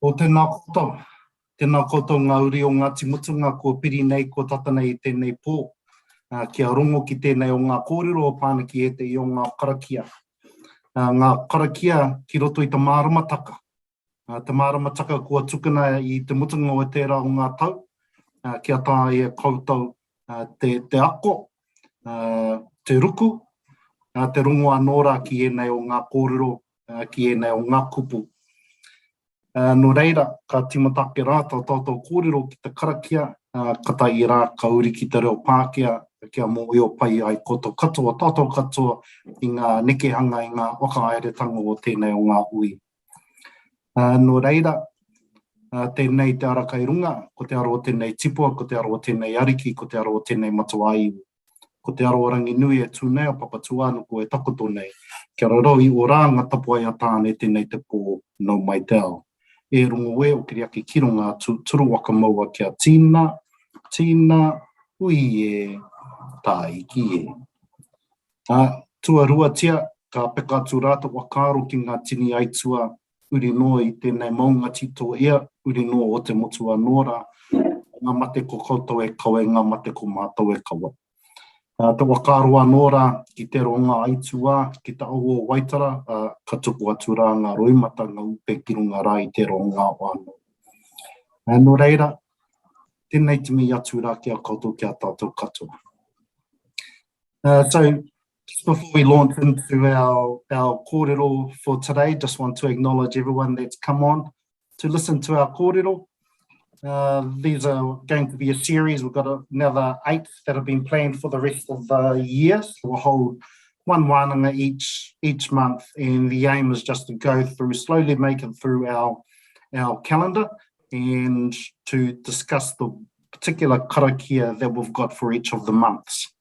O tēnā koutou ngā uri o ngā timutunga ko piri nei ko tata nei i tēnei pō. Kia rongo ki tēnei o ngā kōrero o pānaki e te i o ngā karakia. Ngā karakia ki roto i te māramataka. Te māramataka kua tukuna i te mutunga o tērā o ngā tau. Kia tā e koutou te ako, te ruku, te rongo anōra ki enei o ngā kōrero, ki enei o ngā kupu. No reira, ka timatake rā tātou kōrero ki te karakia, ka tai rā ka uri ki te reo Pākehā, kia mō io pai ai koto katoa, tātou katoa i ngā nekehanga, i ngā whakaaeretanga o tēnei o ngā ui. No reira, tēnei te ara kai runga, ko te aro o tēnei tipua, ko te aro o tēnei ariki, ko te aro o tēnei matuai. Ko te aro o rangi nui e tūnei o papatuanu ko e takoto nei. Kia raroi o rā ngā tapuai a tāne tēnei te pō no mai teo. E rungo e o kiriaki ki runga turu waka maua kia tīna, ui e, tā iki e. Tua rua tia, ka peka atu rāta wakaro ki ngā tini aitua uri noa i tēnei maunga tito ea, uri noa o te motua nora, ngā mate ko koutou e kawe, ngā mate ko mātou e kawa. Te wakaroa nora ki te ronga aitua, ki te au o Waitara, ka tupu atu rā ngā roimata, ngā upe ki runga rā i te ronga wāno. No reira, tēnei timi atu rā kia koutou kia tātou katoa. So, just before we launch into our kōrero for today, just want to acknowledge everyone that's come on to listen to our kōrero. These are going to be a series. We've got another 8 that have been planned for the rest of the year. So we'll hold one wānanga each month, and the aim is just to go through, slowly make it through our calendar and to discuss the particular karakia that we've got for each of the months.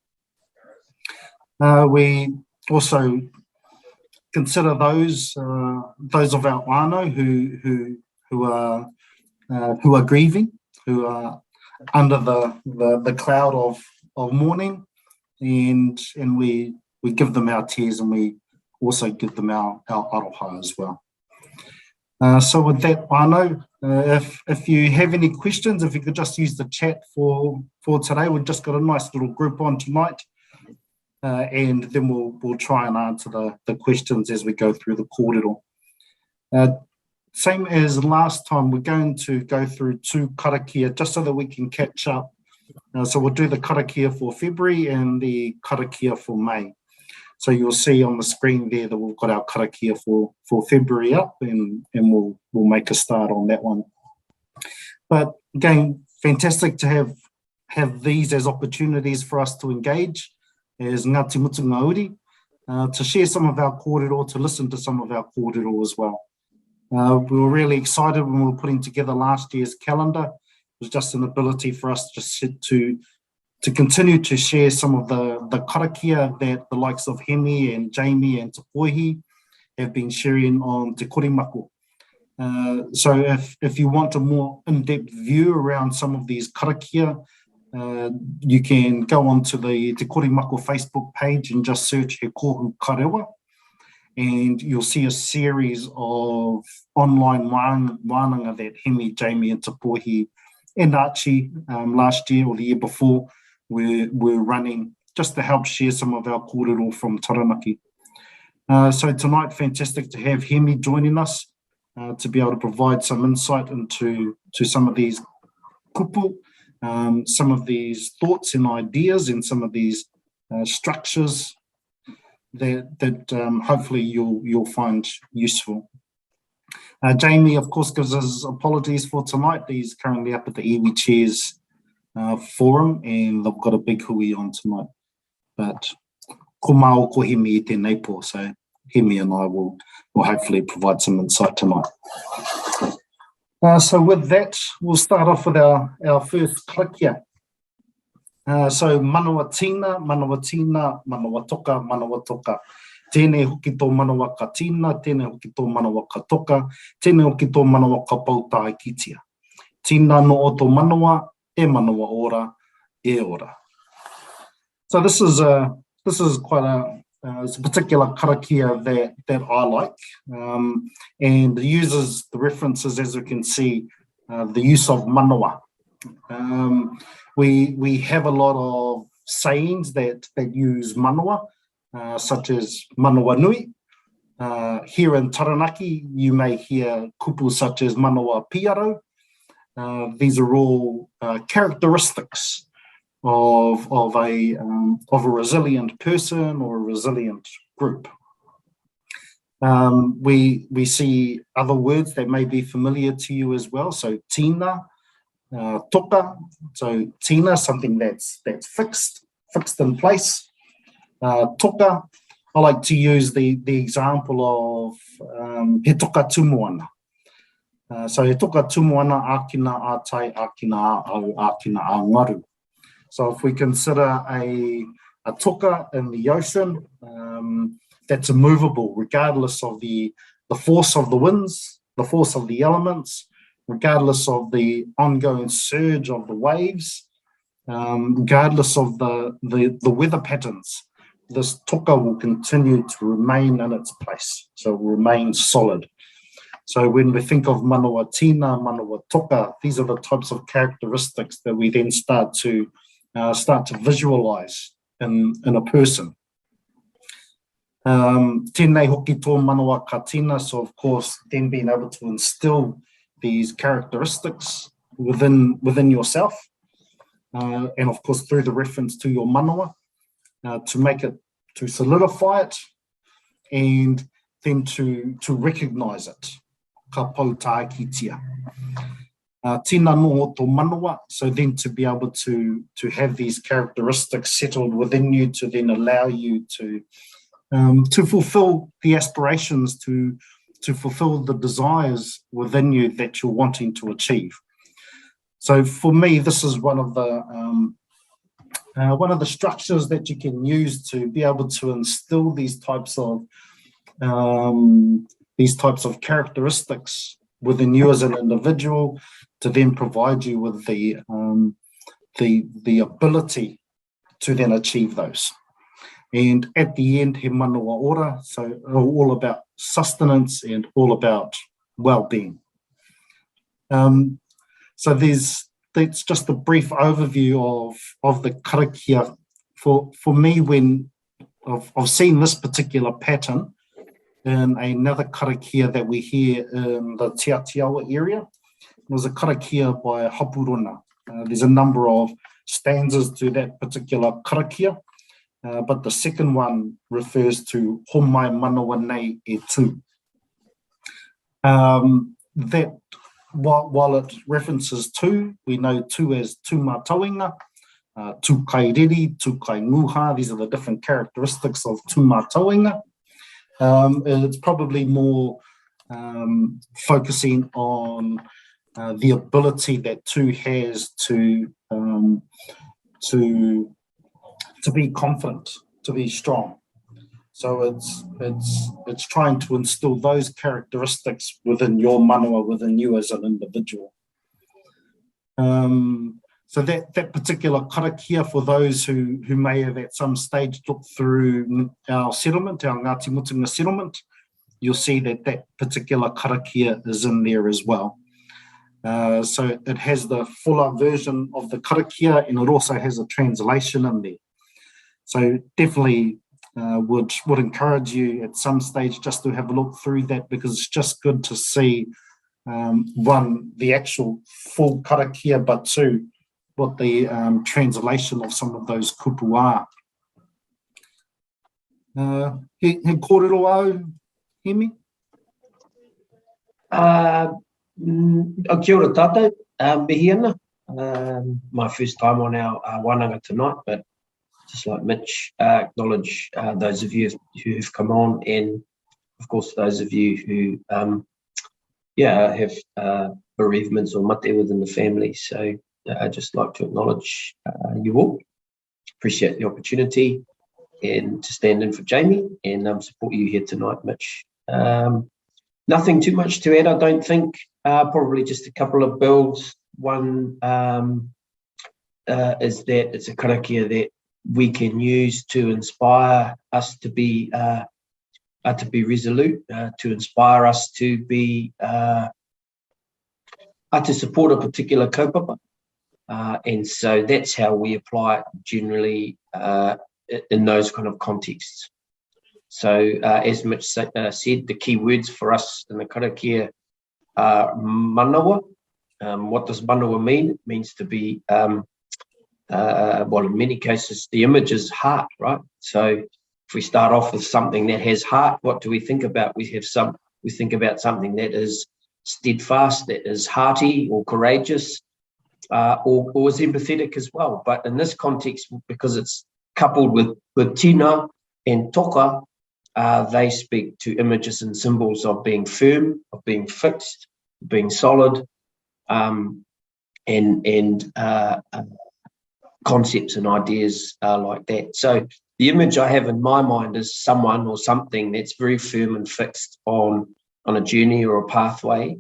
We also consider those of our whānau who are grieving, who are under the cloud of mourning, and we give them our tears, and we also give them our aroha as well. So with that, whānau, if you have any questions, if you could just use the chat for today. We've just got a nice little group on tonight, and then we'll try and answer the questions as we go through the kōrero. Same as last time, we're going to go through 2 karakia just so that we can catch up. So we'll do the karakia for February and the karakia for May. So you'll see on the screen there that we've got our karakia for February up, and we'll make a start on that one. But again, fantastic to have these as opportunities for us to engage as Ngāti Mutunga Uri, to share some of our kōrero, to listen to some of our kōrero as well. We were really excited when we were putting together last year's calendar. It was just an ability for us just to continue to share some of the karakia that the likes of Hemi and Jamie and Te Poihi have been sharing on Te Korimako. So if you want a more in-depth view around some of these karakia, you can go onto the Te Korimako Facebook page and just search He Kohu Karewa, and you'll see a series of online wānanga that Hemi, Jamie and Te Poihi and Archie last year or the year before we're running, just to help share some of our kōrero from Taranaki. So tonight, fantastic to have Hemi joining us to be able to provide some insight into some of these kupu, some of these thoughts and ideas, and some of these structures that hopefully you'll find useful. Jamie, of course, gives us apologies for tonight. He's currently up at the Iwi Chairs forum, and they've got a big hui on tonight. But ko mao ko Hemi I tēnei pō, so Hemi and I will hopefully provide some insight tonight. So with that, we'll start off with our first karakia. So manawa tina, manawa tina, manawa toka, manawa toka. Tēnei hoki tō manawa ka tina, tēnei hoki tō manawa ka toka, tēnei hoki tō manawa ka pautai kitia. Tina no o tō manawa, e manawa ora, e ora. So this is quite It's a particular karakia that I like, and it uses the references, as you can see, the use of manawa. We have a lot of sayings that use manawa, such as manawa nui. Here in Taranaki, you may hear kupu such as manawa piaro. These are all characteristics of a resilient person or a resilient group. We see other words that may be familiar to you as well. So tina, toka. So tina, something that's fixed in place. Toka, I like to use the example of he toka tumuana. So he toka tumuana akina atai, akina au, akina a ngaru. So if we consider a toka in the ocean, that's immovable regardless of the force of the winds, the force of the elements, regardless of the ongoing surge of the waves, regardless of the weather patterns. This toka will continue to remain in its place, so it will remain solid. So when we think of manawa tina, manawa toka, these are the types of characteristics that we then start to visualize in a person. Tēnei hoki tō manawa ka tina, so of course then being able to instill these characteristics within yourself, and of course through the reference to your manawa, to solidify it, and then to recognize it. Ka pau tākitia. Tina no tō manawa, so then to be able to have these characteristics settled within you to then allow you to fulfill the aspirations, to fulfill the desires within you that you're wanting to achieve. So for me, this is one of the structures that you can use to be able to instill these types of characteristics within you as an individual, to then provide you with the ability to then achieve those. And at the end, he manawa ora, so all about sustenance and all about well-being. So that's just a brief overview of the karakia. For me, when I've seen this particular pattern in another karakia that we hear in the Te Atiawa area. It was a karakia by Hapuruna. There's a number of stanzas to that particular karakia, but the second one refers to Homai manawa nei e tū. That while it references two, we know two as tū mātauinga, tū kaireri, tū kainguha. These are the different characteristics of tū mātauinga. It's probably more focusing on the ability that two has to be confident, to be strong. So it's trying to instill those characteristics within your manawa, within you as an individual. So that particular karakia, for those who may have at some stage looked through our settlement, our Ngāti Mutunga settlement, you'll see that particular karakia is in there as well. So it has the fuller version of the karakia, and it also has a translation in there. So definitely would encourage you at some stage just to have a look through that, because it's just good to see, one, the actual full karakia, but two, what the translation of some of those kupu are. He kōrero au, Hemi? Kia ora tātou, mihi ana. My first time on our wānanga tonight, but just like Mitch, acknowledge those of you who have come on, and of course those of you who have bereavements or mate within the family. So I'd just like to acknowledge you all. Appreciate the opportunity and to stand in for Jamie and support you here tonight, Mitch. Nothing too much to add, I don't think. Probably just a couple of builds. One is that it's a karakia that we can use to inspire us to be resolute, to inspire us to be to support a particular kaupapa. And so that's how we apply it generally in those kind of contexts. So as Mitch said, the key words for us in the Karakia are manawa. What does manawa mean? It means to be, well, in many cases, the image is heart, right? So if we start off with something that has heart, what do we think about? We think about something that is steadfast, that is hearty or courageous, or is empathetic as well. But in this context, because it's coupled with tina and toka, they speak to images and symbols of being firm, of being fixed, being solid, and concepts and ideas like that. So the image I have in my mind is someone or something that's very firm and fixed on a journey or a pathway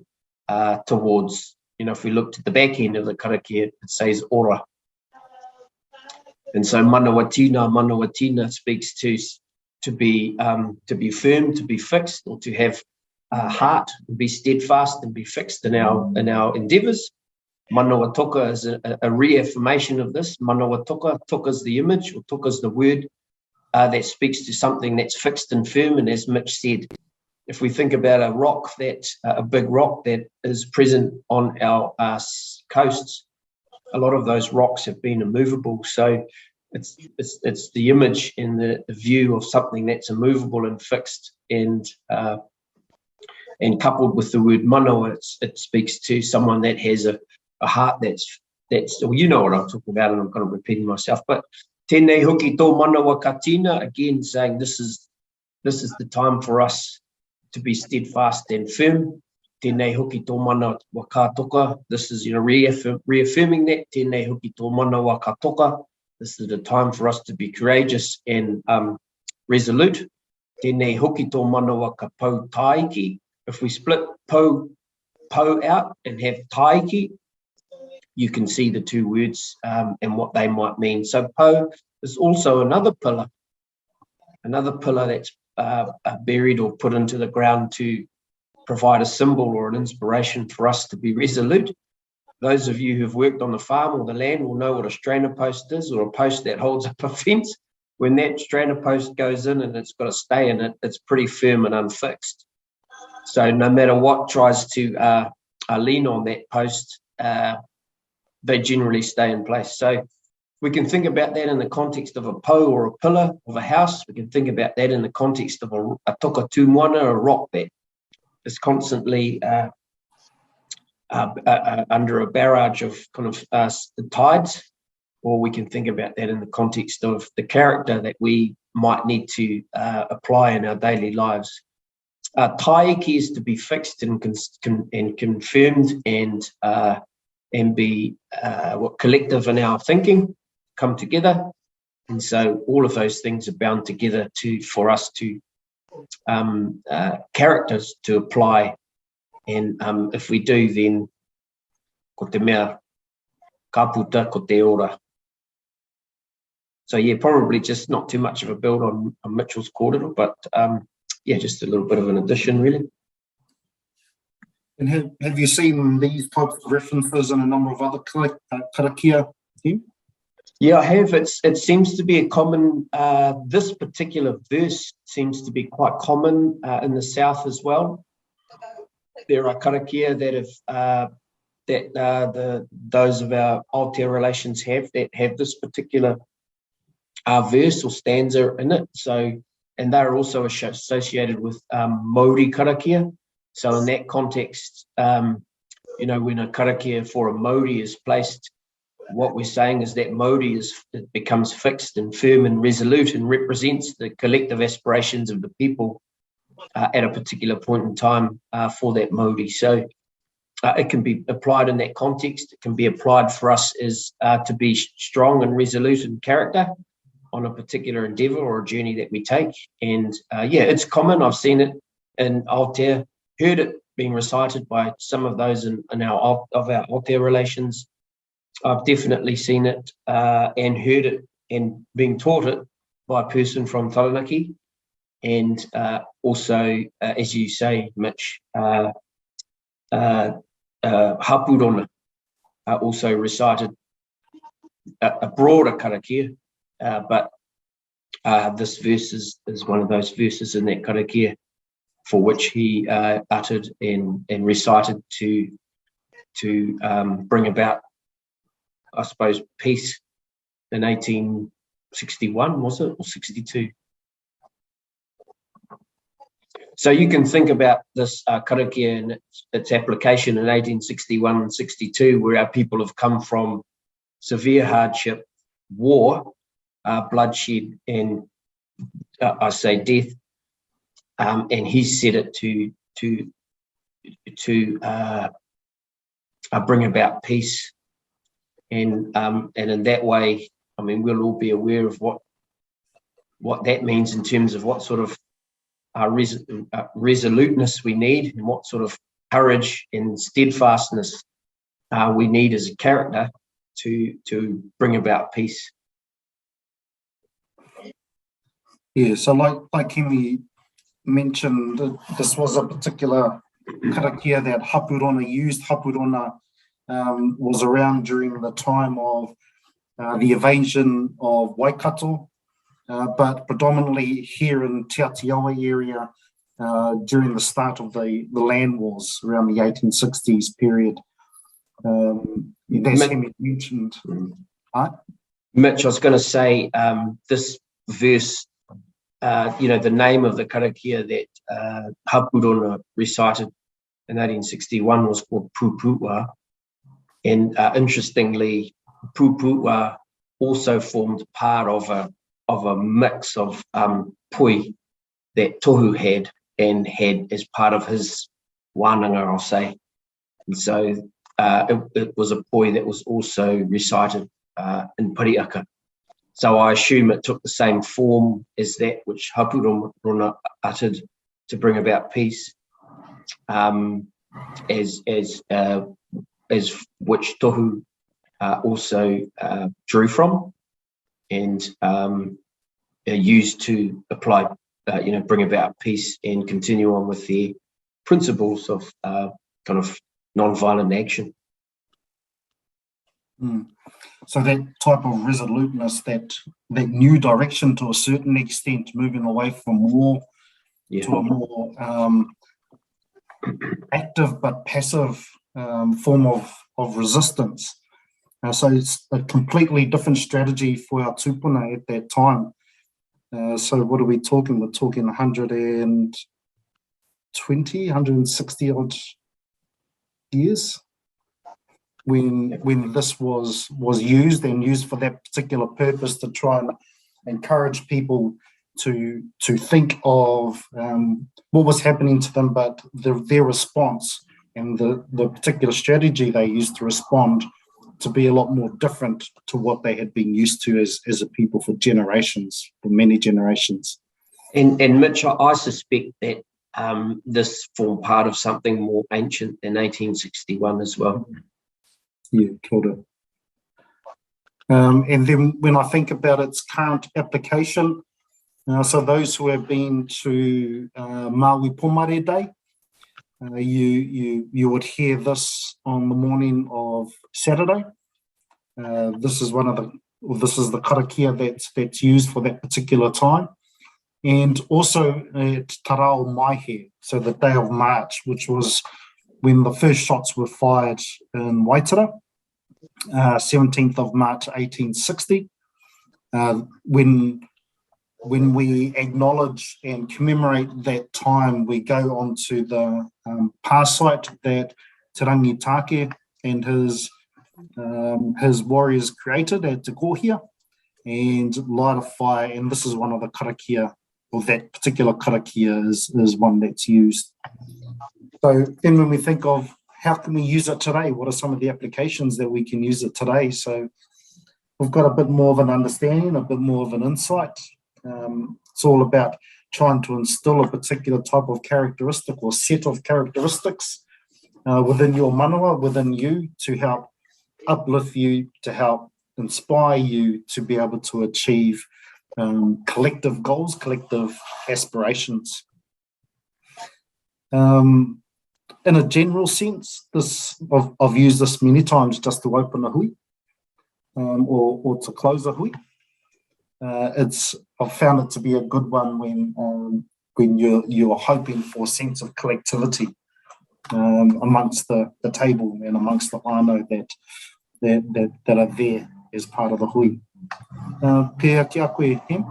towards, if we looked at the back end of the karakia, it says ora. And so manawatina speaks to be firm, to be fixed, or to have heart, and be steadfast and be fixed in our endeavours. Manawa toka is a reaffirmation of this. Manawa toka is the image, or toka is the word that speaks to something that's fixed and firm. And as Mitch said, if we think about a big rock that is present on our coasts, a lot of those rocks have been immovable. So it's the image and the view of something that's immovable and fixed, and coupled with the word manawa, it speaks to someone that has a heart that's well, you know what I'm talking about, and I'm kind of repeating myself. But tēnei hoki tō manawa ka tina, again saying this is the time for us to be steadfast and firm. Tēnei hoki tō manawa ka toka, this is reaffirming that. Tēnei hoki tō manawa ka toka, this is the time for us to be courageous and resolute. Tēnei hoki tō manawa ka pau taiki. If we split pau out and have taiki, you can see the two words and what they might mean. So pau is also another pillar that's buried or put into the ground to provide a symbol or an inspiration for us to be resolute. Those of you who've worked on the farm or the land will know what a strainer post is, or a post that holds up a fence. When that strainer post goes in and it's got to stay in it, it's pretty firm and unfixed. So no matter what tries to lean on that post, they generally stay in place. So we can think about that in the context of a po or a pillar of a house. We can think about that in the context of a toka tūmoana, a rock that is constantly under a barrage of kind of the tides. Or we can think about that in the context of the character that we might need to apply in our daily lives. Taiki is to be fixed and confirmed and be collective in our thinking, come together. And so all of those things are bound together for us to characters to apply. And if we do, then ko te mea ka puta ko te ora. So yeah, probably just not too much of a build on Mitchell's kōrero, but yeah, just a little bit of an addition, really. And have you seen these types of references in a number of other karakia? Yeah, I have. It seems to be a common, this particular verse seems to be quite common in the South as well. There are karakia that those of our Aotea relations have this particular verse or stanza in it. So, and they're also associated with Māori karakia. So in that context, when a karakia for a Māori is placed, what we're saying is that Māori becomes fixed and firm and resolute and represents the collective aspirations of the people at a particular point in time for that Māori. So it can be applied in that context. It can be applied for us as to be strong and resolute in character on a particular endeavour or a journey that we take. And yeah, it's common. I've seen it in Aotea, heard it being recited by some of those in our Aotea relations. I've definitely seen it and heard it and being taught it by a person from Taranaki. And also, as you say, Mitch, Hapurona also recited a broader karakia, but this verse is one of those verses in that karakia for which he uttered and recited to bring about, I suppose, peace in 1861, was it, or 62? So you can think about this karakia and its application in 1861 and 62, where our people have come from severe hardship, war, bloodshed, and I say death. And he said it to bring about peace, and in that way, I mean, we'll all be aware of what that means in terms of what sort of resoluteness we need, and what sort of courage and steadfastness we need as a character to bring about peace. Yeah, so like Kimi mentioned, this was a particular karakia that Hapurona used. Hapurona was around during the time of the invasion of Waikato, but predominantly here in Te Atiawa area during the start of the land wars around the 1860s period. That's Kimi mentioned. Right? Mitch, I was going to say this verse, the name of the karakia that Hapurona recited in 1861 was called Pupua. And interestingly, Pupua also formed part of a mix of pui that Tohu had as part of his wānanga, I'll say. And so it was a pui that was also recited in Piriaka. So I assume it took the same form as that which Hapurona uttered to bring about peace, as which Tohu also drew from and used to apply, bring about peace and continue on with the principles of kind of non-violent action. So that type of resoluteness, that new direction to a certain extent, moving away from war to a more active but passive form of resistance. So it's a completely different strategy for our tupuna at that time. So what are we talking? We're talking 160 odd years when this was used for that particular purpose, to try and encourage people to think of what was happening to them, but their response and the particular strategy they used to respond to be a lot more different to what they had been used to as a people for many generations. And Mitch, I suspect that this formed part of something more ancient in 1861 as well. Yeah, killed it. And then when I think about its current application, so those who have been to Maui Pomare Day, you would hear this on the morning of Saturday. This is the karakia that's used for that particular time, and also at Tarao Maihe, so the day of March, which was when the first shots were fired in Waitara, 17th of March 1860. When we acknowledge and commemorate that time, we go on to the pā site that Te Rangitake and his warriors created at Te Kohia, and light a fire. And this is one of the karakia, or that particular karakia is one that's used. So then when we think of how can we use it today, what are some of the applications that we can use it today? So we've got a bit more of an understanding, a bit more of an insight. It's all about trying to instill a particular type of characteristic or set of characteristics within your manawa, within you, to help uplift you, to help inspire you to be able to achieve collective goals, collective aspirations. In a general sense, I've used this many times just to open a hui or to close a hui. I've found it to be a good one when you're hoping for a sense of collectivity amongst the table and amongst the whānau that are there as part of the hui. Pea ki a koe, Hem?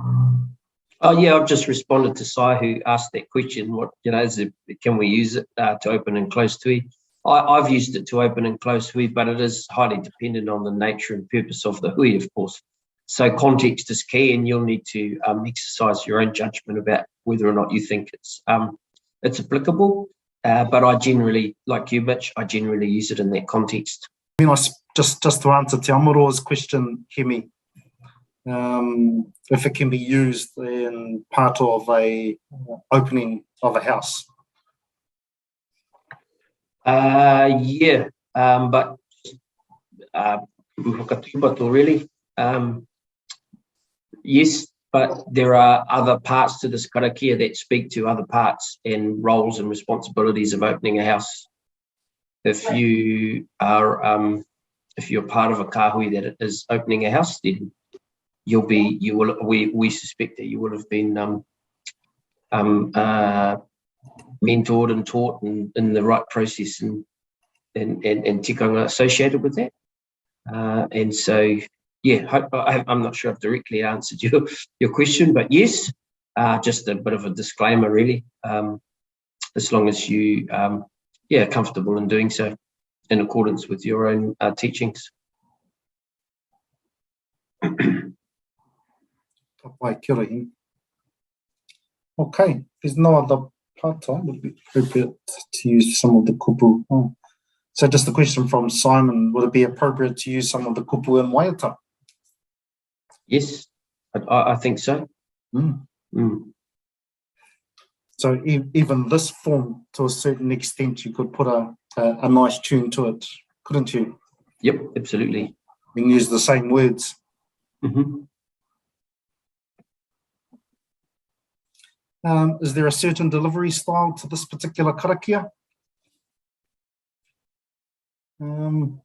Oh yeah, I've just responded to Sai who asked that question. What can we use it to open and close hui? I've used it to open and close hui, but it is highly dependent on the nature and purpose of the hui, of course. So context is key, and you'll need to exercise your own judgment about whether or not you think it's applicable. But I generally, like you, Mitch, I generally use it in that context. I mean, just to answer Te Amaroa's question, Hemi, if it can be used in part of a opening of a house. Yeah, but really, yes, but there are other parts to this karakia that speak to other parts and roles and responsibilities of opening a house. If you are, if you're part of a kahui that is opening a house, then we suspect that you will have been mentored and taught in the right process and tikanga associated with that. And so, yeah, I'm not sure I've directly answered your question, but yes, just a bit of a disclaimer, really. As long as you, are comfortable in doing so in accordance with your own teachings. Okay, there's no other part-time. Would it be appropriate to use some of the kupu? Oh. So just a question from Simon, would it be appropriate to use some of the kupu in waiata? Yes, I think so. So even this form, to a certain extent, you could put a nice tune to it, couldn't you? Yep, absolutely. You can use the same words. Is there a certain delivery style to this particular karakia? When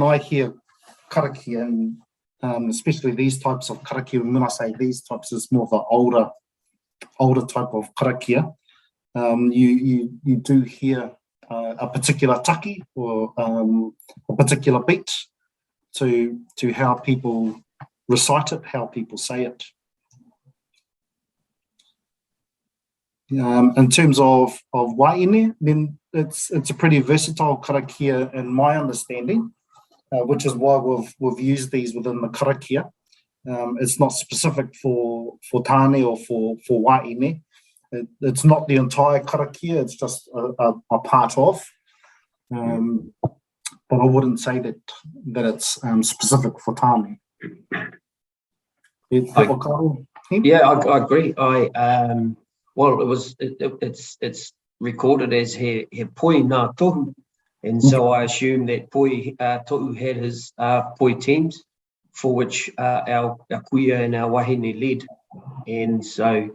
I hear karakia, and especially these types of karakia, when I say these types, it's more of an older type of karakia. You do hear a particular taki or a particular beat to how people recite it, how people say it. In terms of waine, then it's a pretty versatile karakia in my understanding, which is why we've used these within the karakia. It's not specific for tāne or for waine. It's not the entire karakia, it's just a part of. But I wouldn't say that it's specific for tāne. Yeah, I agree. Well, it's recorded as he poi nā tohu, and so I assume that poi tohu had his poi teams for which our kuia and our wahine led, and so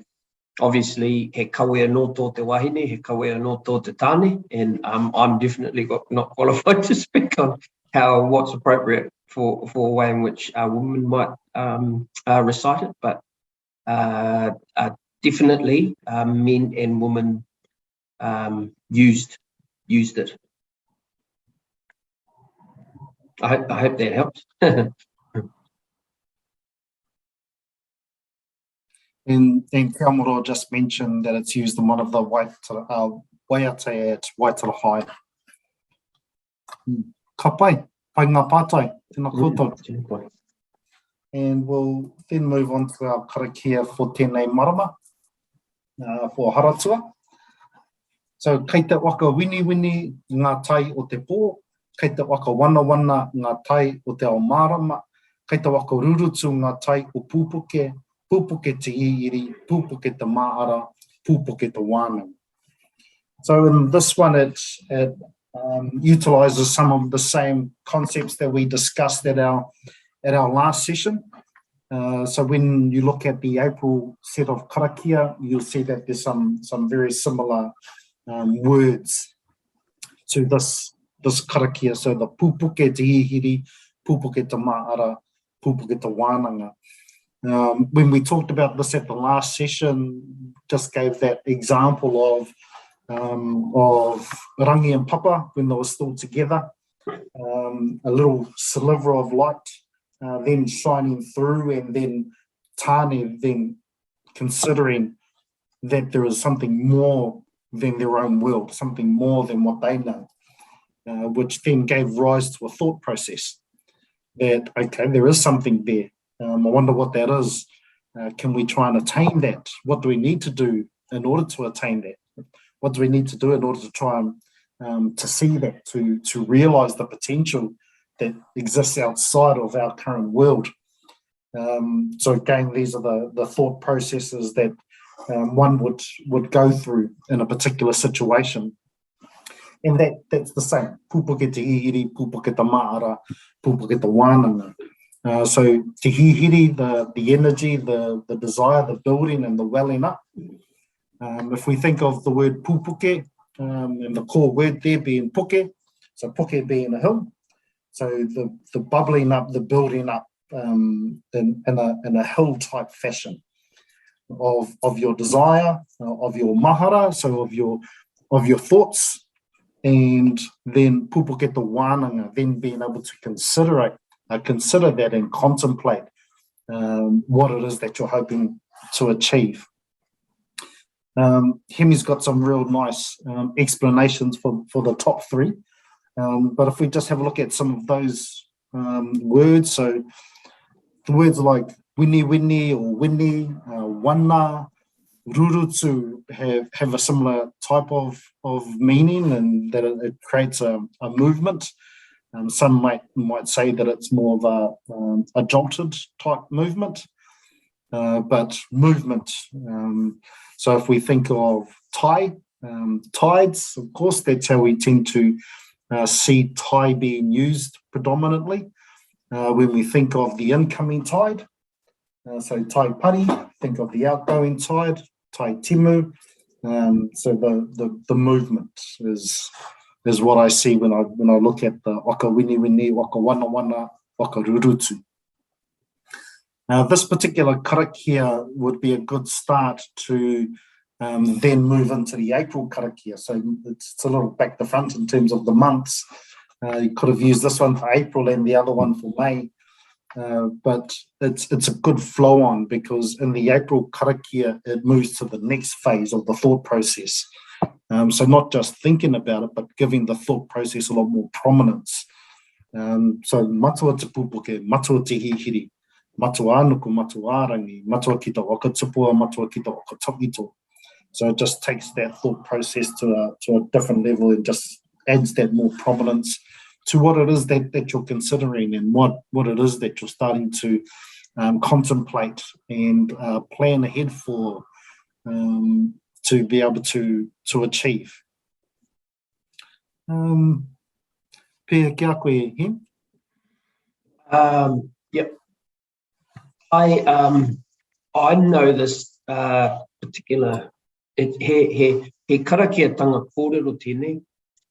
obviously he kawea no tō te wahine, he kawea no tō te tāne, and I'm definitely not qualified to speak on what's appropriate for a way in which a woman might recite it, but definitely men and women used it. I hope that helps. And Te Amaroa just mentioned that it's used in one of the waiata at Waitara. Ka pai ngā pātai, tēnā koutou. And we'll then move on to our karakia for tēnei marama, for haratua. So kei te waka wini ngā tai o te pō, kei te waka wana ngā tai o te ao marama, kei te waka rurutu ngā tai o pūpuke, pūpuke te iiri, pūpuke te maara, pūpuke te wānanga. So in this one, it utilises some of the same concepts that we discussed at our last session. So when you look at the April set of karakia, you'll see that there's some very similar words to this karakia. So the pupuke te hihiri, pupuke te maara, pupuke te wānanga. When we talked about this at the last session, just gave that example of Rangi and Papa when they were still together, a little sliver of light then shining through, and then Tane then considering that there is something more than their own world, something more than what they know, which then gave rise to a thought process that, okay, there is something there. I wonder what that is. Can we try and attain that? What do we need to do in order to attain that? What do we need to do in order to try and to see that, to realise the potential that exists outside of our current world? So again, these are the thought processes that one would go through in a particular situation. And that's the same. Pupuke te hihiri, pupuke te maara, pupuke te wānanga. So te hihiri, the energy, the desire, the building and the welling up. If we think of the word pupuke, and the core word there being puke, so puke being a hill, so the bubbling up, the building up in a hill type fashion of your desire, of your mahara, so of your thoughts, and then pupuke te wānanga, then being able to consider that and contemplate what it is that you're hoping to achieve. Hemi's got some real nice explanations for the top three, but if we just have a look at some of those words, so the words like wini wini or wini, wana, rurutu have a similar type of meaning, and that it creates a movement. Some might say that it's more of a jolted type movement, but movement. So if we think of tides, of course, that's how we tend to see tide being used predominantly. When we think of the incoming tide, so tai pari, think of the outgoing tide, tai timu. So the movement is what I see when I look at the waka wini wini, waka wana wana, waka rurutu. Now, this particular karakia would be a good start to then move into the April karakia. So it's a little back to front in terms of the months. You could have used this one for April and the other one for May, but it's a good flow on, because in the April karakia, it moves to the next phase of the thought process. So not just thinking about it, but giving the thought process a lot more prominence. So matua te pupuke, matua te hihiri, matua anuku, matua arangi, matua ki te wakatupua, matua ki te wakatokito. So it just takes that thought process to a different level and just adds that more prominence to what it is that you're considering, and what it is that you're starting to contemplate and plan ahead for, to be able to achieve. Pea kia koe, Hem? Yep. I know this particular he karakia tanga kōrero tēnei.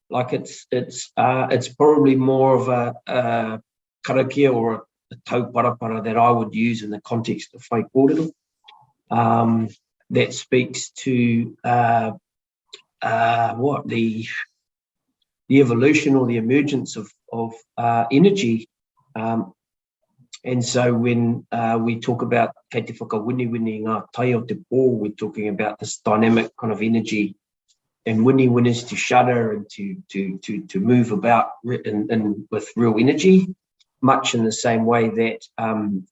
Like it's probably more of a karakia or a tauparapara that I would use in the context of whai kōrero. That speaks to what the evolution or the emergence of energy. And so when we talk about kei te whakawini wini ngā tai o te pō, we're talking about this dynamic kind of energy. And wini is to shudder and to move about and with real energy, much in the same way that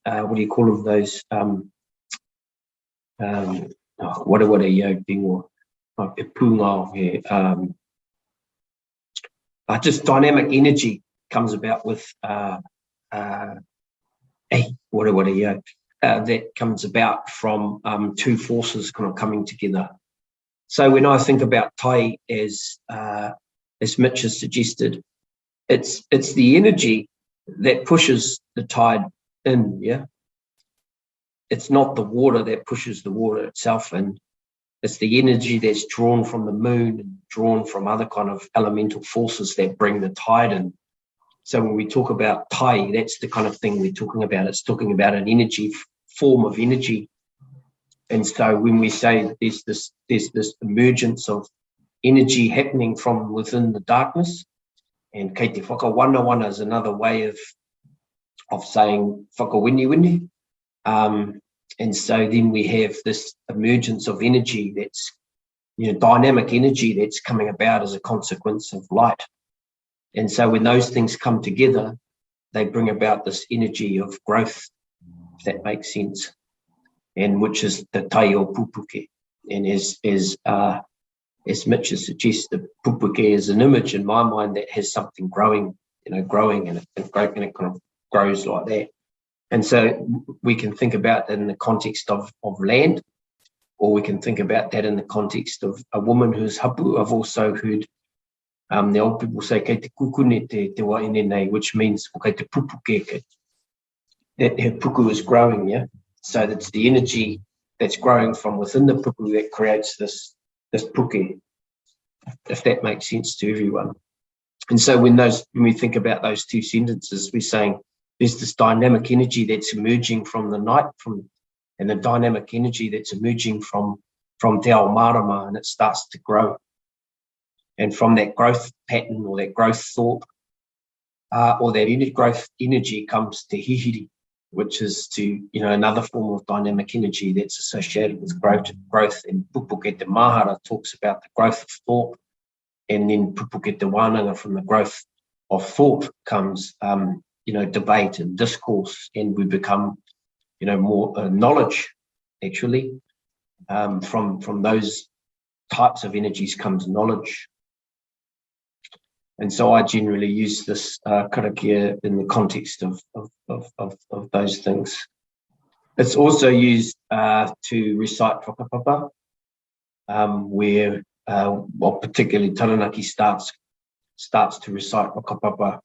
what do you call of those whatever yo punga, just dynamic energy comes about with that comes about from two forces kind of coming together. So when I think about tai as as Mitch has suggested, it's the energy that pushes the tide in, yeah? It's not the water that pushes the water itself in. It's the energy that's drawn from the moon and drawn from other kind of elemental forces that bring the tide in. So when we talk about tai, that's the kind of thing we're talking about. It's talking about an energy, form of energy. And so when we say there's this emergence of energy happening from within the darkness, and kei te whakawana is another way of saying whakawini. And so then we have this emergence of energy that's, dynamic energy that's coming about as a consequence of light. And so when those things come together, they bring about this energy of growth, if that makes sense, and which is the tai o pupuke. And as Mitch has suggested, pupuke is an image in my mind that has something growing, and it kind of grows like that. And so we can think about that in the context of land, or we can think about that in the context of a woman who's hapu. I've also heard the old people say kei te kukune te waenenei, which means kei te pupuke, that her puku is growing, yeah? So that's the energy that's growing from within the puku that creates this puke, if that makes sense to everyone. And so when we think about those two sentences, we're saying there's this dynamic energy that's emerging from the night, and the dynamic energy that's emerging from te ao marama, and it starts to grow. And from that growth pattern, or that growth thought, or that growth energy comes te hihiri, which is another form of dynamic energy that's associated with growth. And pupuke te mahara talks about the growth of thought, and then pupuke te wānanga, from the growth of thought comes debate and discourse, and we become more knowledge, actually. From those types of energies comes knowledge. And so I generally use this karakia in the context of those things. It's also used to recite whakapapa, where particularly Taranaki starts to recite whakapapa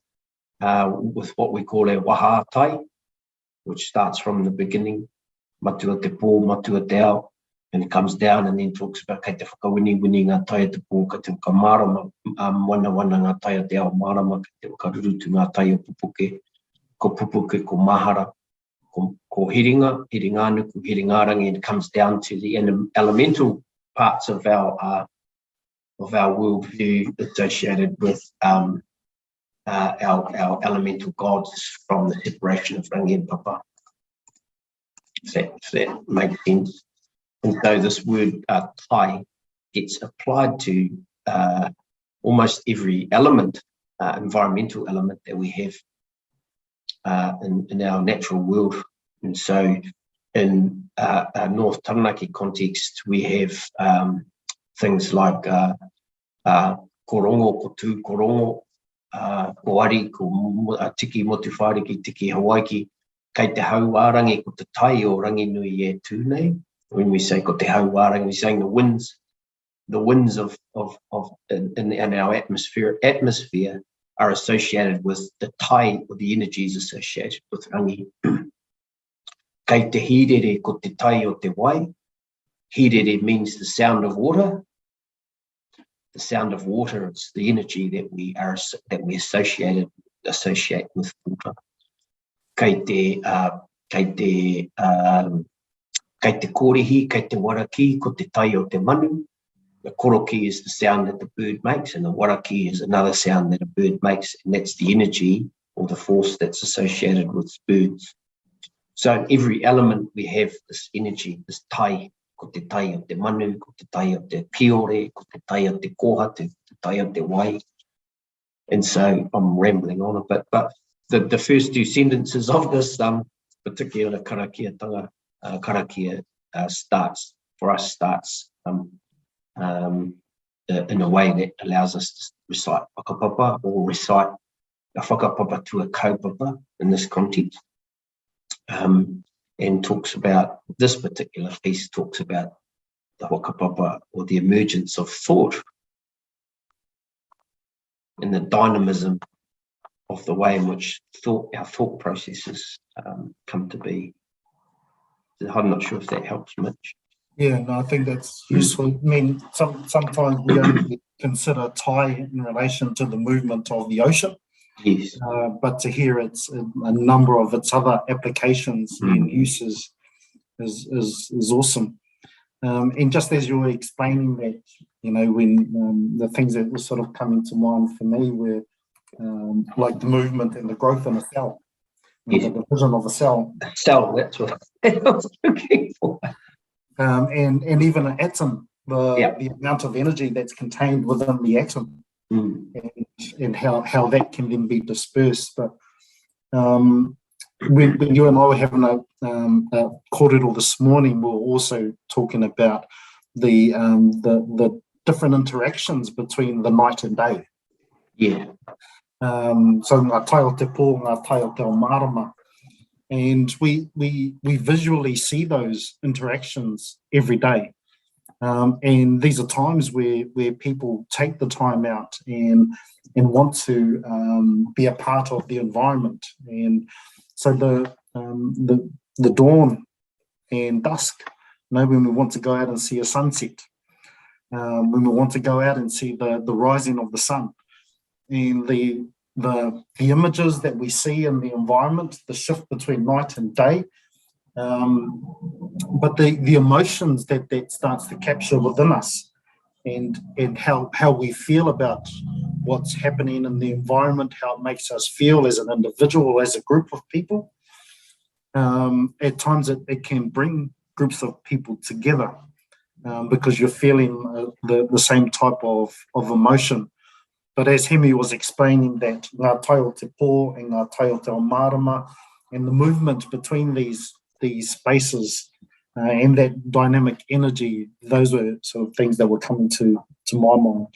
with what we call a waha tai, which starts from the beginning, matua te pō, matua te ao, and it comes down and then talks about kei te whakawini ngā tai te pō, kei te whakamārama, wana ngā tai te ao marama, kei te whakarurutu ngā tai o pupuke, ko mahara, ko hiringa nuku, hiringarangi, and it comes down to the elemental parts of our worldview associated with our elemental gods from the separation of rangi and papa, if that makes sense. And so this word tai gets applied to almost every element, environmental element that we have in our natural world. And so in a North Taranaki context, we have things like korongo, ko tū korongo, ko ari, ko tiki motuwhare ki tiki Hawaii, kei te hauārangi ko te tai o rangi nui e tūnei. When we say ko te hauārangi, we're saying the winds of in our atmosphere are associated with the tai, or the energies associated with rangi. Kei te hirere ko te tai o te wai. Hirere means the sound of water. The sound of water is the energy that we associate with water. Kei te kōrihi, kei te waraki, ko te tai o te manu. The koroki is the sound that the bird makes, and the waraki is another sound that a bird makes, and that's the energy or the force that's associated with birds. So in every element we have this energy, this tai, ko te tai o te manu, ko te tai o te kiore, ko te tai o te koha, ko te tai o te wai. And so I'm rambling on a bit, but the first two sentences of this particular karakia starts in a way that allows us to recite whakapapa, or recite a whakapapa to a kaupapa in this context, and talks about, this particular piece talks about the whakapapa, or the emergence of thought. and the dynamism of the way in which our thought processes come to be. I'm not sure if that helps much. Yeah, no, I think that's useful. I mean, sometimes we only consider Tai in relation to the movement of the ocean. Yes. But to hear it's a number of its other applications and uses is awesome. And just as you were explaining that, you know, when the things that were sort of coming to mind for me were like the movement and the growth in a cell, Yes. the division of a cell. Cell, that's what I was looking for. And even an atom, the amount of energy that's contained within the atom, and how that can then be dispersed. But when you and I were having a kōrero this morning, we were also talking about the different interactions between the night and day. Yeah. So ngā tai o te pō, ngā tai o te ao marama. And we visually see those interactions every day. And these are times where people take the time out and want to be a part of the environment. And so the dawn and dusk, you know, when we want to go out and see a sunset, when we want to go out and see the rising of the sun, and the images that we see in the environment, the shift between night and day, but the emotions that starts to capture within us, and how we feel about what's happening in the environment, how it makes us feel as an individual, as a group of people. At times it can bring groups of people together because you're feeling the same type of emotion. But as Hemi was explaining, that ngā tai o te pō and ngā tai o te ao marama, and the movement between these spaces and that dynamic energy, those were sort of things that were coming to my mind.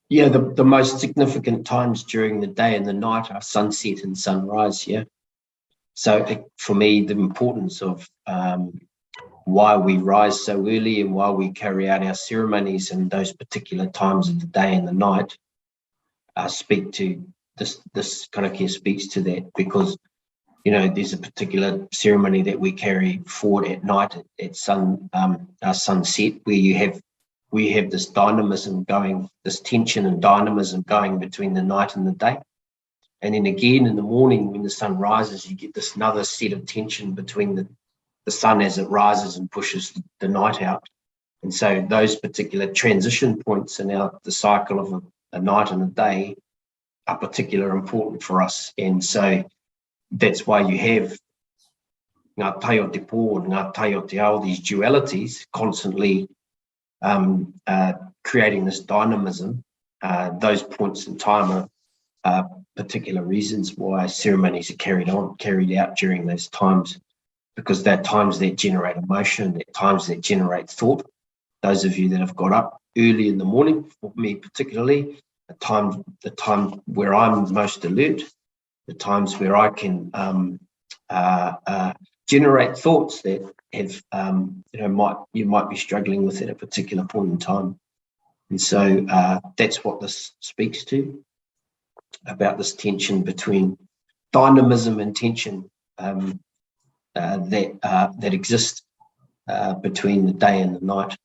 Yeah, the most significant times during the day and the night are sunset and sunrise, yeah. So for me, the importance of why we rise so early and why we carry out our ceremonies in those particular times of the day and the night speak to this Karakia speaks to that, because, you know, there's a particular ceremony that we carry forward at night at sunset, where we have this dynamism going, this tension and dynamism going between the night and the day. And then again in the morning when the sun rises, you get this another set of tension between the sun as it rises and pushes the night out. And so those particular transition points in the cycle of a night and a day are particularly important for us. And so that's why you have ngā tai o te pō and ngā tai o te ao, these dualities constantly creating this dynamism. Those points in time are particular reasons why ceremonies are carried out during those times, because they're times that generate emotion, they're times that generate thought. Those of you that have got up early in the morning, for me particularly, the time where I'm most alert, the times where I can generate thoughts that have, you might be struggling with at a particular point in time. And so that's what this speaks to, about this tension between dynamism and tension that exist between the day and the night.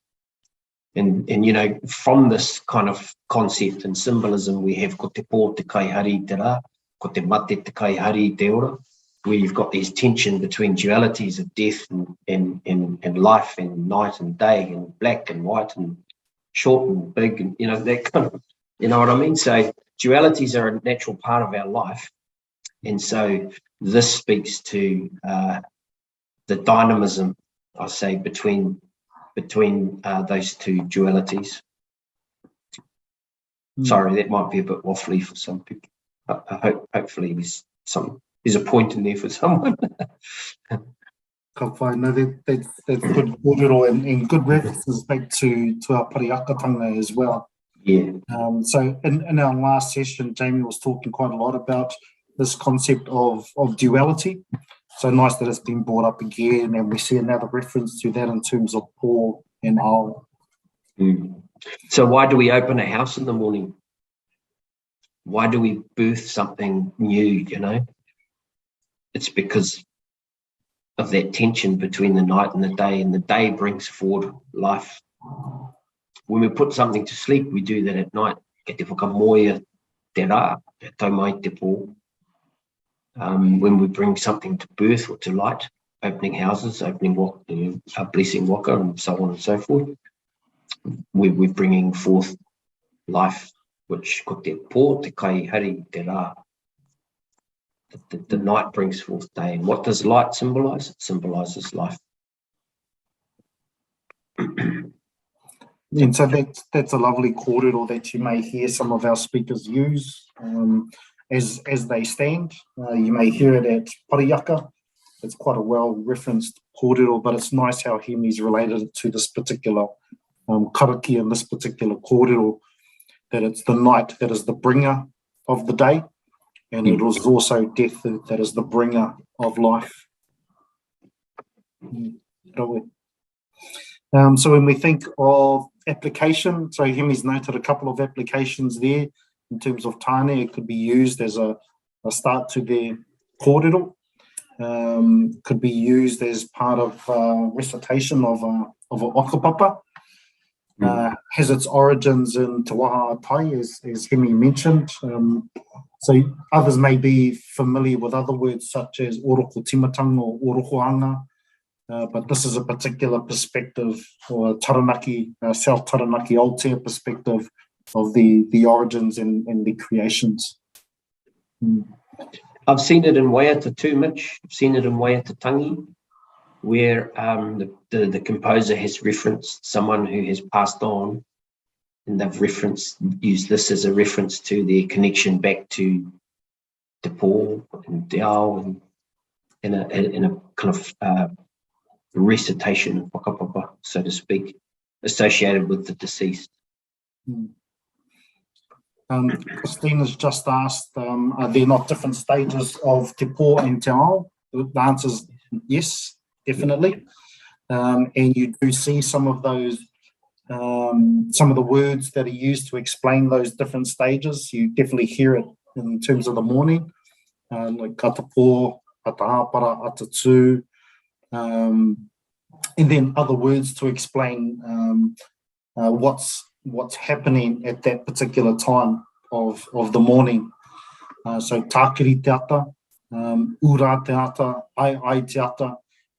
And you know, from this kind of concept and symbolism, we have ko te pō te kaihari te rā, ko te mate te kaihari te ora, where you've got these tension between dualities of death and life, and night and day, and black and white, and short and big, and, you know, that kind of, you know what I mean? So dualities are a natural part of our life. And so this speaks to the dynamism, I say, between those two dualities. Sorry, that might be a bit waffly for some people. Hopefully there's a point in there for someone. Ka whai, no, that's good kōrero and good references back to our pariakatanga as well. Yeah. So in our last session, Jamie was talking quite a lot about this concept of duality. So nice that it's been brought up again, and we see another reference to that in terms of pō and ao. So why do we open a house in the morning? why do we birth something new, you know? It's because of that tension between the night and the day brings forward life. When we put something to sleep, we do that at night. Ke te whakamoia te rā, te taumai te pō. When we bring something to birth or to light, opening houses, blessing waka, and so on and so forth, we're bringing forth life, which ko te pō, te kai hari, te rā. The night brings forth day. And what does light symbolize? It symbolizes life. And so that's a lovely kōrero that you may hear some of our speakers use as they stand. You may hear it at Pariaka. It's quite a well-referenced kōrero, but it's nice how Hemi's related to this particular karakia and this particular kōrero, that it's the night that is the bringer of the day, and it was also death that is the bringer of life. So when we think of application, so Hemi's noted a couple of applications there in terms of tāne. It could be used as a start to their kōrero. Could be used as part of recitation of a okapapa. Has its origins in Te Waha Tai, as Hemi mentioned. So others may be familiar with other words such as oroko timatanga or orokoanga, but this is a particular perspective, or Taranaki, South Taranaki Aotea perspective of the origins and the creations. I've seen it in Waiata too, Mitch. I've seen it in Waiata Tangi, where the composer has referenced someone who has passed on, and they've used this as a reference to their connection back to Te Pō and Te Ao, and in a kind of recitation of whakapapa, so to speak, associated with the deceased. Christina's just asked, are there not different stages of Te Pō and Te Ao? The answer is yes, definitely. And you do see some of those, some of the words that are used to explain those different stages. You definitely hear it in terms of the morning, like kata pō, ata hapara, ata tū, and then other words to explain what's happening at that particular time of the morning. So tākiri te ata, ura te ata, ai te ata.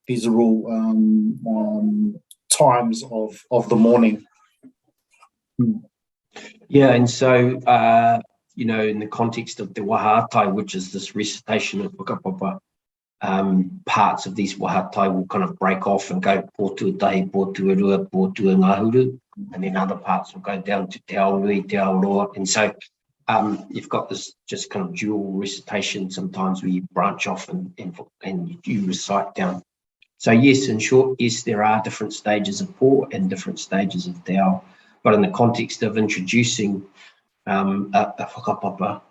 These are all times of the morning. Yeah, and so, you know, in the context of the wahatai, which is this recitation of whakapapa, parts of these wahatai will kind of break off and go pōtua tahi, pōtua rua, pōtua ngahuru, and then other parts will go down to te ao nui, te ao roa. And so you've got this just kind of dual recitation sometimes where you branch off and you recite down. So yes, in short, yes, there are different stages of pō and different stages of te ao, but in the context of introducing a whakapapa,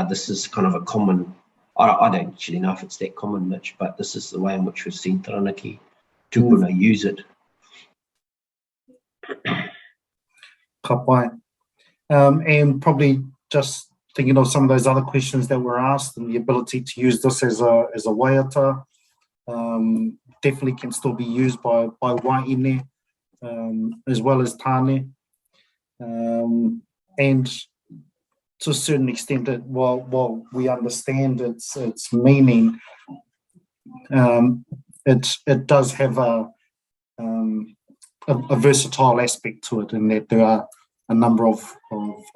this is kind of a common, I don't actually know if it's that common, Mitch, but this is the way in which we've seen Taranaki tupuna use it. Ka pai. And probably just thinking of some of those other questions that were asked, and the ability to use this as a waiata, definitely can still be used by waine, as well as tāne. And to a certain extent, while we understand its meaning, it does have a versatile aspect to it, in that there are a number of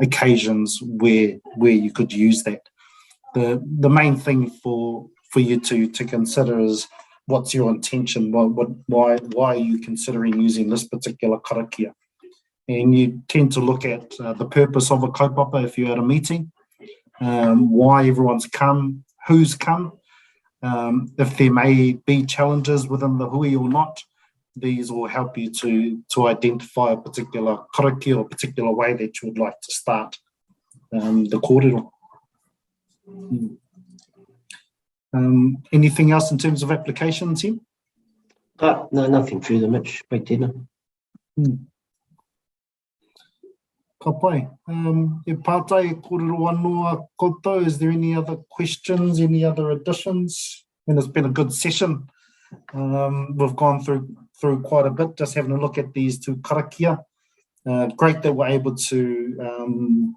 occasions where you could use that. The main thing for you to consider is, what's your intention? Why are you considering using this particular karakia? And you tend to look at the purpose of a kaupapa if you're at a meeting, why everyone's come, who's come, if there may be challenges within the hui or not. These will help you to identify a particular karakia or a particular way that you would like to start the kōrero. Anything else in terms of applications, Tim? No, nothing further, Mitch. Wait, dinner. Ka pai. E pātai kōrero anua koutou, is there any other questions, any other additions? And it's been a good session. We've gone through quite a bit, just having a look at these two karakia. Great that we're able to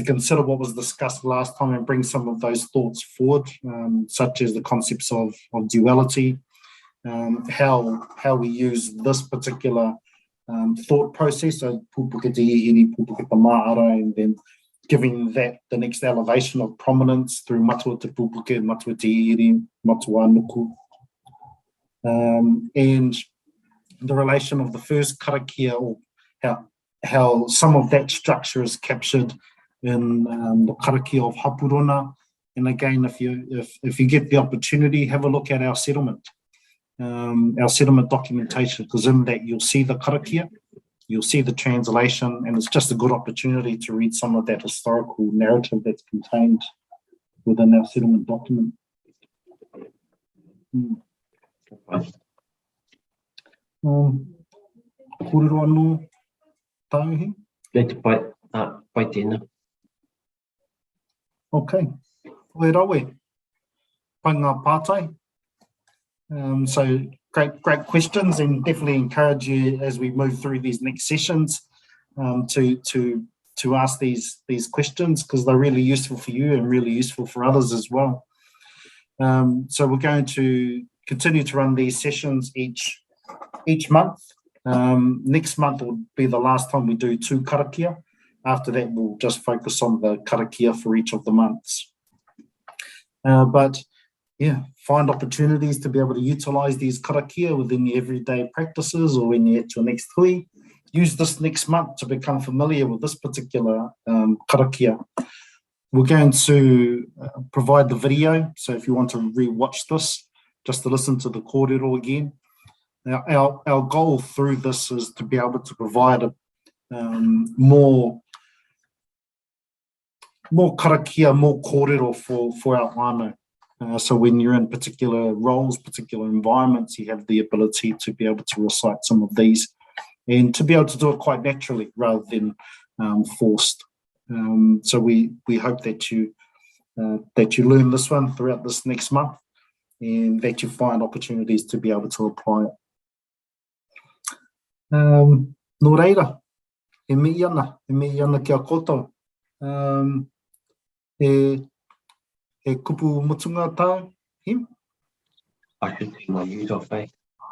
consider what was discussed last time and bring some of those thoughts forward, such as the concepts of duality, how we use this particular thought process, so pupuke te ihiri, pupuke te ma'ara, and then giving that the next elevation of prominence through matua te pupuke, matua te ihiri, matua nuku. And the relation of the first karakia, or how some of that structure is captured in the karakia of hapuruna. And again, if you get the opportunity, have a look at our settlement documentation, because in that you'll see the karakia, you'll see the translation, and it's just a good opportunity to read some of that historical narrative that's contained within our settlement document. Kōrero anō tauhi? Nei te pai tēnā. Okay. Koe rawe. Pai ngā pātai. So great questions, and definitely encourage you as we move through these next sessions to ask these questions, because they're really useful for you and really useful for others as well. So we're going to continue to run these sessions each month. Next month will be the last time we do 2 karakia. After that, we'll just focus on the karakia for each of the months. But yeah, find opportunities to be able to utilize these karakia within your everyday practices, or when you're at your next hui. Use this next month to become familiar with this particular karakia. We're going to provide the video, so if you want to re-watch this, just to listen to the kōrero again. Now, our goal through this is to be able to provide more karakia, more kōrero for our whānau. So when you're in particular roles, particular environments, you have the ability to be able to recite some of these, and to be able to do it quite naturally rather than forced. So we hope that you learn this one throughout this next month, and that you find opportunities to be able to apply it. Nō reira, e mihi ana kia koutou. E kupu mutunga tāu, him? Ake te mai ura whai.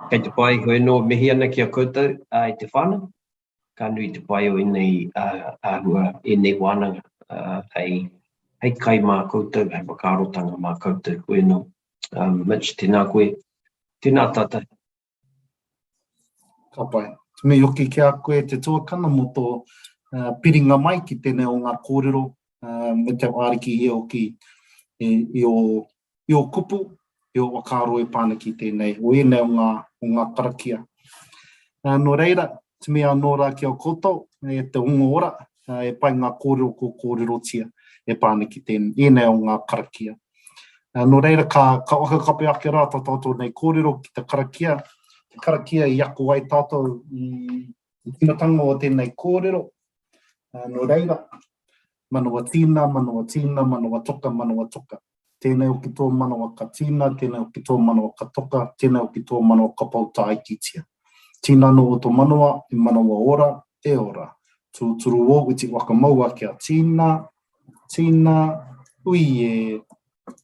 Kei te pai koe no mihi ana kia koutou i te whānau. Ka nui te pai o enei āhua, enei wānanga. Hei kai mā koutou, hei whakarotanga mā koutou koe no. Mitch, tēnā koe, tēnā tātai. Ka pai. Me hoki kia koe te tuakana mo tō piringa mai ki tēnei o ngā kōrero, me te wāriki i hoki i o kupu, i o wakaro e pāna ki tēnei, o ene o ngā karakia. Nō reira, te mea nō rā ki o koutou, e te ungo ora, e pai ngā kōrero ko kōrerotia e pāna ki tēnei, ene o ngā karakia. Nō reira, ka whakakape ake rā tātou nei kōrero ki te karakia. Te karakia i ako ai tātou i tinatanga o tēnei kōrero. Nō reira, manawa tīna, manawa tīna, manawa toka, manawa toka. Tēnei o ki tō manawa ka tīna, tēnei o ki tō manawa ka toka, tēnei o ki tō manawa ka pauta ai kitia. Tīna no o tō manawa, i manawa ora, e ora. Tūturu o uti wakamaua kia tīna, tīna, ui e,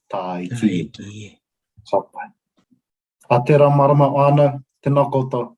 tai ki. Hapai. A tērā marama āna, tēnā koutou.